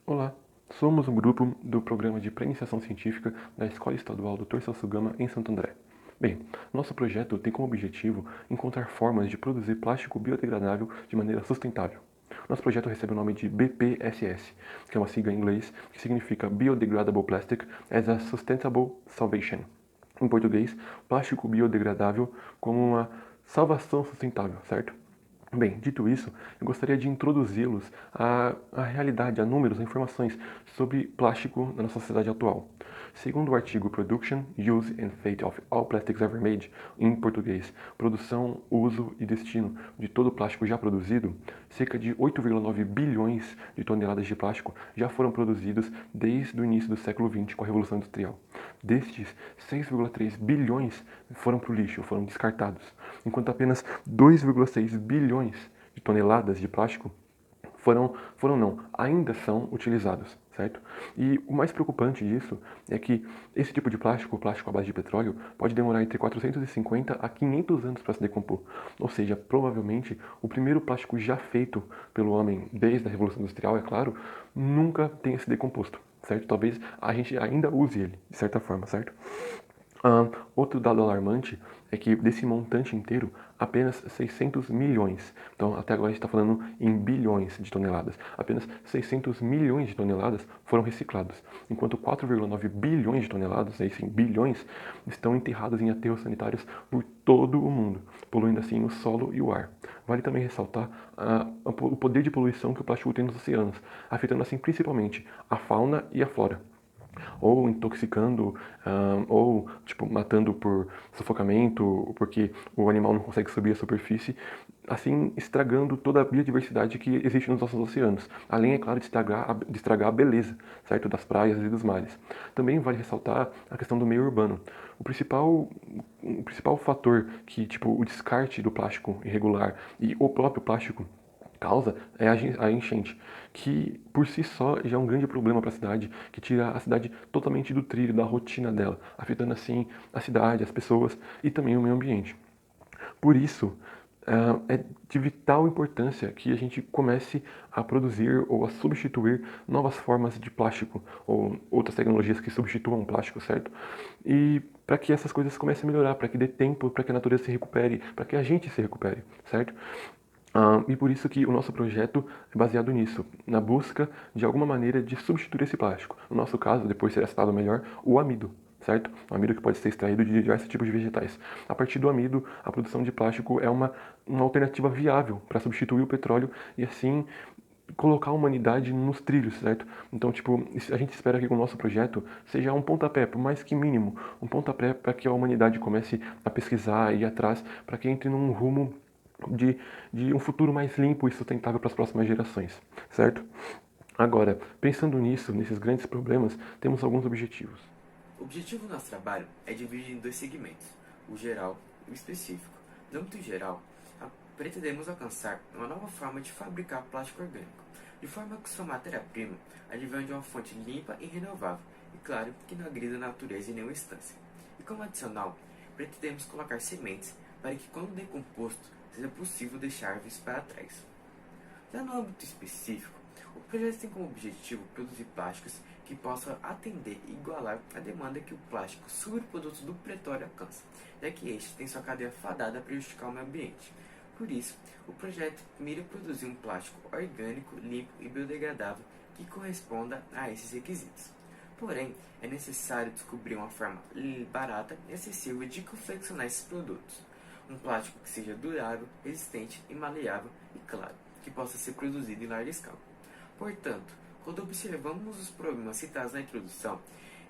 Olá, somos um grupo do programa de pré-iniciação científica da Escola Estadual Dr. Celso Gama, em Santo André. Bem, nosso projeto tem como objetivo encontrar formas de produzir plástico biodegradável de maneira sustentável. Nosso projeto recebe o nome de BPSS, que é uma sigla em inglês que significa Biodegradable Plastic as a Sustainable Salvation. Em português, plástico biodegradável como uma salvação sustentável, certo? Bem, dito isso, eu gostaria de introduzi-los à realidade, a números, a informações sobre plástico na nossa sociedade atual. Segundo o artigo Production, Use and Fate of All Plastics Ever Made, em português, produção, uso e destino de todo o plástico já produzido, cerca de 8,9 bilhões de toneladas de plástico já foram produzidos desde o início do século XX com a Revolução Industrial. Destes, 6,3 bilhões foram para o lixo, foram descartados, enquanto apenas 2,6 bilhões de toneladas de plástico ainda são utilizados, certo? E o mais preocupante disso é que esse tipo de plástico, o plástico à base de petróleo, pode demorar entre 450 a 500 anos para se decompor. Ou seja, provavelmente o primeiro plástico já feito pelo homem desde a Revolução Industrial, é claro, nunca tenha se decomposto, certo? Talvez a gente ainda use ele, de certa forma, certo? Outro dado alarmante é que desse montante inteiro, apenas 600 milhões, então até agora a gente está falando em bilhões de toneladas, apenas 600 milhões de toneladas foram reciclados, enquanto 4,9 bilhões de toneladas, aí sim, bilhões, estão enterrados em aterros sanitários por todo o mundo, poluindo assim o solo e o ar. Vale também ressaltar o poder de poluição que o plástico tem nos oceanos, afetando assim principalmente a fauna e a flora, ou intoxicando, ou tipo matando por sufocamento, porque o animal não consegue subir a superfície, assim estragando toda a biodiversidade que existe nos nossos oceanos. Além, é claro, de estragar a beleza, certo, das praias e dos mares. Também vale ressaltar a questão do meio urbano. O principal fator que, tipo, o descarte do plástico irregular e o próprio plástico causa é a enchente, que por si só já é um grande problema para a cidade, que tira a cidade totalmente do trilho, da rotina dela, afetando assim a cidade, as pessoas e também o meio ambiente. Por isso, é de vital importância que a gente comece a produzir ou a substituir novas formas de plástico ou outras tecnologias que substituam o plástico, certo? E para que essas coisas comecem a melhorar, para que dê tempo, para que a natureza se recupere, para que a gente se recupere, certo? E por isso que o nosso projeto é baseado nisso, na busca de alguma maneira de substituir esse plástico. No nosso caso, depois será citado melhor, o amido, certo? O amido que pode ser extraído de diversos tipos de vegetais. A partir do amido, a produção de plástico é uma alternativa viável para substituir o petróleo e assim colocar a humanidade nos trilhos, certo? Então, tipo, a gente espera que com o nosso projeto seja um pontapé, por mais que mínimo, um pontapé para que a humanidade comece a pesquisar e ir atrás, para que entre num rumo de, de um futuro mais limpo e sustentável para as próximas gerações, certo? Agora, pensando nisso, nesses grandes problemas, temos alguns objetivos. O objetivo do nosso trabalho é dividido em dois segmentos, o geral e o específico. No âmbito geral, pretendemos alcançar uma nova forma de fabricar plástico orgânico, de forma que sua matéria-prima advenha de uma fonte limpa e renovável, e claro que não agrida a natureza em nenhuma instância. E como adicional, pretendemos colocar sementes para que, quando decomposto, seja possível deixar árvores para trás. Já no âmbito específico, o projeto tem como objetivo produzir plásticos que possam atender e igualar a demanda que o plástico subproduto do petróleo alcança, já que este tem sua cadeia fadada a prejudicar o meio ambiente. Por isso, o projeto mira produzir um plástico orgânico, limpo e biodegradável que corresponda a esses requisitos. Porém, é necessário descobrir uma forma barata e acessível de confeccionar esses produtos. Um plástico que seja durável, resistente e maleável e, claro, que possa ser produzido em larga escala. Portanto, quando observamos os problemas citados na introdução,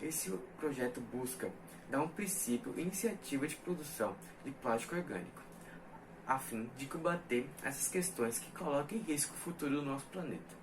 esse projeto busca dar um princípio e iniciativa de produção de plástico orgânico, a fim de combater essas questões que colocam em risco o futuro do nosso planeta.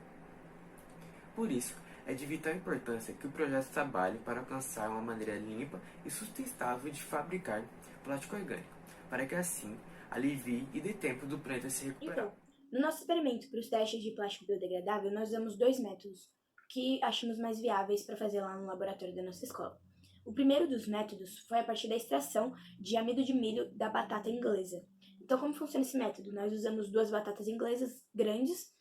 Por isso, é de vital importância que o projeto trabalhe para alcançar uma maneira limpa e sustentável de fabricar plástico orgânico, para que assim alivie e dê tempo do planeta se recuperar. Então, no nosso experimento para os testes de plástico biodegradável, nós usamos dois métodos que achamos mais viáveis para fazer lá no laboratório da nossa escola. O primeiro dos métodos foi a partir da extração de amido de milho da batata inglesa. Então, como funciona esse método? Nós usamos duas batatas inglesas grandes,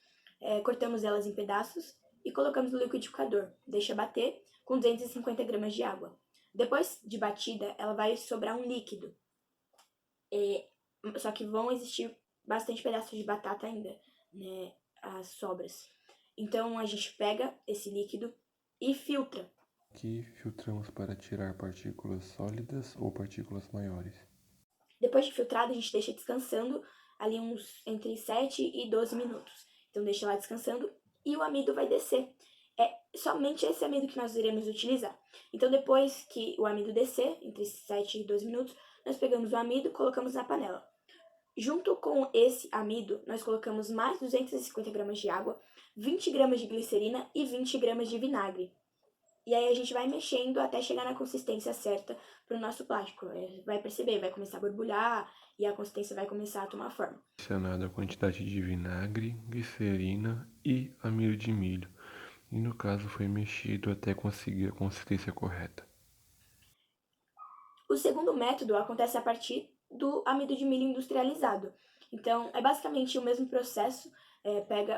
cortamos elas em pedaços e colocamos no liquidificador. Deixa bater com 250 gramas de água. Depois de batida, ela vai sobrar um líquido. Só que vão existir bastante pedaços de batata ainda, né? As sobras. Então a gente pega esse líquido e filtra. Aqui filtramos para tirar partículas sólidas ou partículas maiores. Depois de filtrado, a gente deixa descansando ali uns entre 7 e 12 minutos. Então deixa lá descansando e o amido vai descer. É somente esse amido que nós iremos utilizar. Então depois que o amido descer, entre 7 e 12 minutos, nós pegamos o amido e colocamos na panela. Junto com esse amido, nós colocamos mais 250 gramas de água, 20 gramas de glicerina e 20 gramas de vinagre. E aí a gente vai mexendo até chegar na consistência certa para o nosso plástico. Vai perceber, vai começar a borbulhar e a consistência vai começar a tomar forma. Adicionada a quantidade de vinagre, glicerina e amido de milho. E no caso foi mexido até conseguir a consistência correta. O segundo método acontece a partir do amido de milho industrializado. Então, é basicamente o mesmo processo.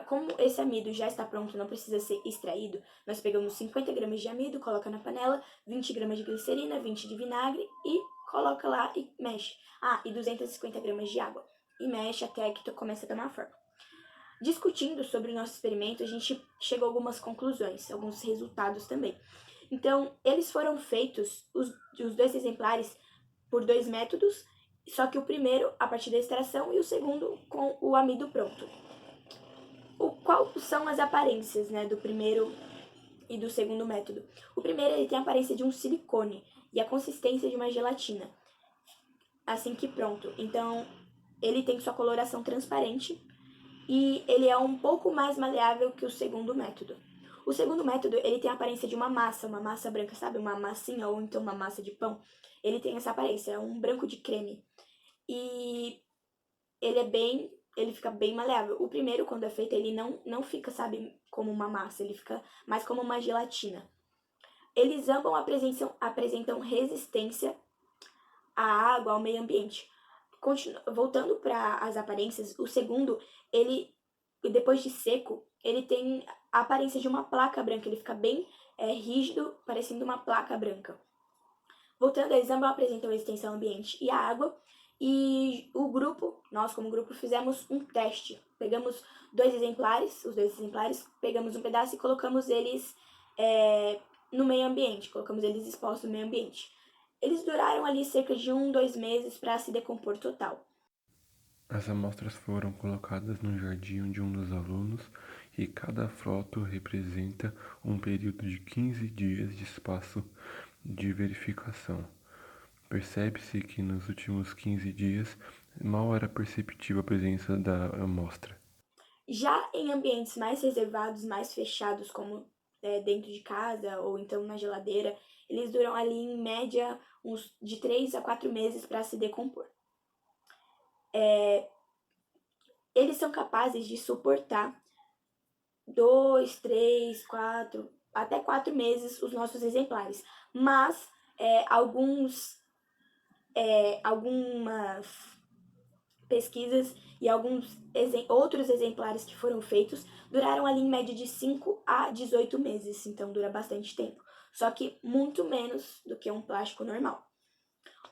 Como esse amido já está pronto, não precisa ser extraído, nós pegamos 50 gramas de amido, coloca na panela, 20 gramas de glicerina, 20 de vinagre e coloca lá e mexe. E 250 gramas de água. E mexe até que comece a tomar forma. Discutindo sobre o nosso experimento, a gente chegou a algumas conclusões, alguns resultados também. Então, eles foram feitos, os 2 exemplares, por 2 métodos, só que o primeiro a partir da extração e o segundo com o amido pronto. Qual são as aparências, né, do primeiro e do segundo método? O primeiro ele tem a aparência de um silicone e a consistência de uma gelatina, assim que pronto. Então, ele tem sua coloração transparente e ele é um pouco mais maleável que o segundo método. O segundo método, ele tem a aparência de uma massa branca, sabe? Uma massinha ou então uma massa de pão. Ele tem essa aparência, é um branco de creme. E ele fica bem maleável. O primeiro, quando é feito, ele não fica, sabe, como uma massa, ele fica mais como uma gelatina. Eles ambos apresentam resistência à água, ao meio ambiente. Voltando para as aparências, o segundo, ele, depois de seco, ele tem a aparência de uma placa branca, ele fica bem rígido, parecendo uma placa branca. Voltando, eles ambos apresentam resistência ao ambiente e à água, e nós como grupo, fizemos um teste. Pegamos os 2 exemplares, pegamos um pedaço e colocamos eles no meio ambiente, colocamos eles expostos no meio ambiente. Eles duraram ali cerca de 2 meses para se decompor total. As amostras foram colocadas no jardim de um dos alunos e cada foto representa um período de 15 dias de espaço de verificação. Percebe-se que nos últimos 15 dias mal era perceptível a presença da amostra. Já em ambientes mais reservados, mais fechados, como dentro de casa ou então na geladeira, eles duram ali em média uns de 3 a 4 meses para se decompor. Eles são capazes de suportar 2, 3, 4, até 4 meses os nossos exemplares. Mas algumas pesquisas e alguns outros exemplares que foram feitos duraram ali em média de 5 a 18 meses, então dura bastante tempo. Só que muito menos do que um plástico normal.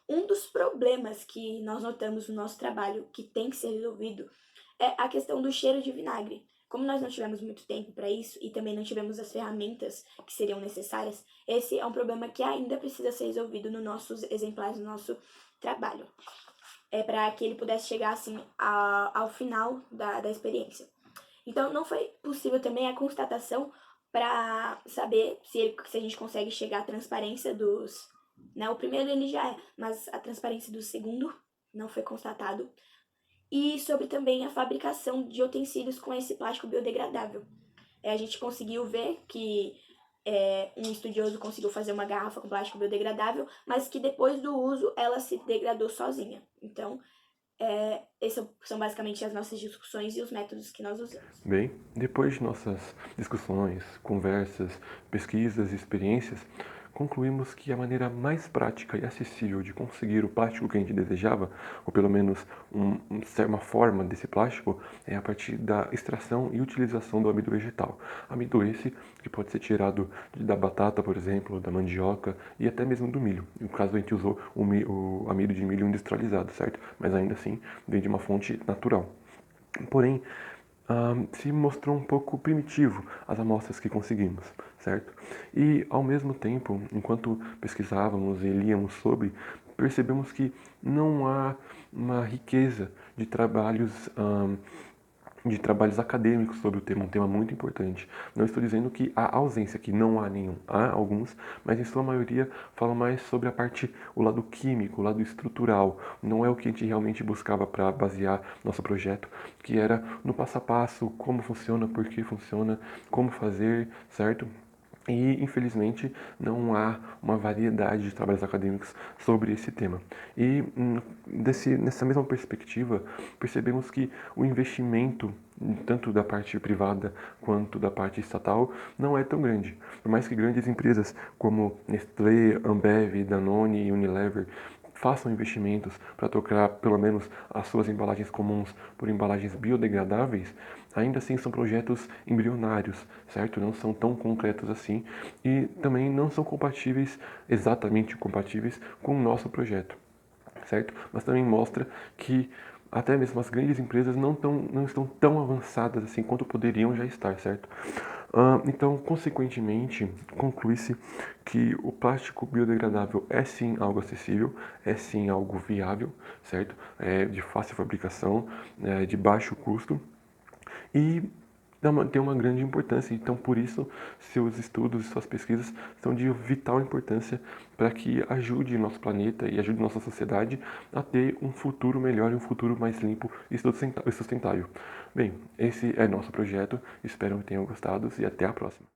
Um dos problemas que nós notamos no nosso trabalho que tem que ser resolvido é a questão do cheiro de vinagre. Como nós não tivemos muito tempo para isso e também não tivemos as ferramentas que seriam necessárias, esse é um problema que ainda precisa ser resolvido nos nossos exemplares, no nosso trabalho. Para que ele pudesse chegar assim ao final da experiência. Então não foi possível também a constatação para saber se a gente consegue chegar à transparência dos... Né? O primeiro ele já é, mas a transparência do segundo não foi constatado. E sobre também a fabricação de utensílios com esse plástico biodegradável. A gente conseguiu ver que um estudioso conseguiu fazer uma garrafa com plástico biodegradável, mas que depois do uso ela se degradou sozinha. Então, essas são basicamente as nossas discussões e os métodos que nós usamos. Bem, depois de nossas discussões, conversas, pesquisas e experiências, concluímos que a maneira mais prática e acessível de conseguir o plástico que a gente desejava, ou pelo menos uma forma desse plástico, é a partir da extração e utilização do amido vegetal. Amido esse que pode ser tirado da batata, por exemplo, da mandioca e até mesmo do milho. No caso, a gente usou o amido de milho industrializado, certo? Mas ainda assim, vem de uma fonte natural. Porém, se mostrou um pouco primitivo as amostras que conseguimos, certo? E, ao mesmo tempo, enquanto pesquisávamos e líamos sobre, percebemos que não há uma riqueza de trabalhos acadêmicos sobre o tema, um tema muito importante. Não estou dizendo que há ausência, que não há nenhum. Há alguns, mas em sua maioria falam mais sobre a parte, o lado químico, o lado estrutural. Não é o que a gente realmente buscava para basear nosso projeto, que era no passo a passo, como funciona, por que funciona, como fazer, certo? E, infelizmente, não há uma variedade de trabalhos acadêmicos sobre esse tema. E, nessa mesma perspectiva, percebemos que o investimento, tanto da parte privada quanto da parte estatal, não é tão grande. Por mais que grandes empresas como Nestlé, Ambev, Danone e Unilever façam investimentos para trocar pelo menos as suas embalagens comuns por embalagens biodegradáveis, ainda assim são projetos embrionários, certo? Não são tão concretos assim e também não são compatíveis, exatamente compatíveis com o nosso projeto, certo? Mas também mostra que até mesmo as grandes empresas não estão tão avançadas assim quanto poderiam já estar, certo? Então, consequentemente, conclui-se que o plástico biodegradável é sim algo acessível, é sim algo viável, certo? É de fácil fabricação, de baixo custo e tem uma grande importância. Então, por isso, seus estudos e suas pesquisas são de vital importância para que ajude nosso planeta e ajude nossa sociedade a ter um futuro melhor e um futuro mais limpo e sustentável. Bem, esse é nosso projeto. Espero que tenham gostado e até a próxima.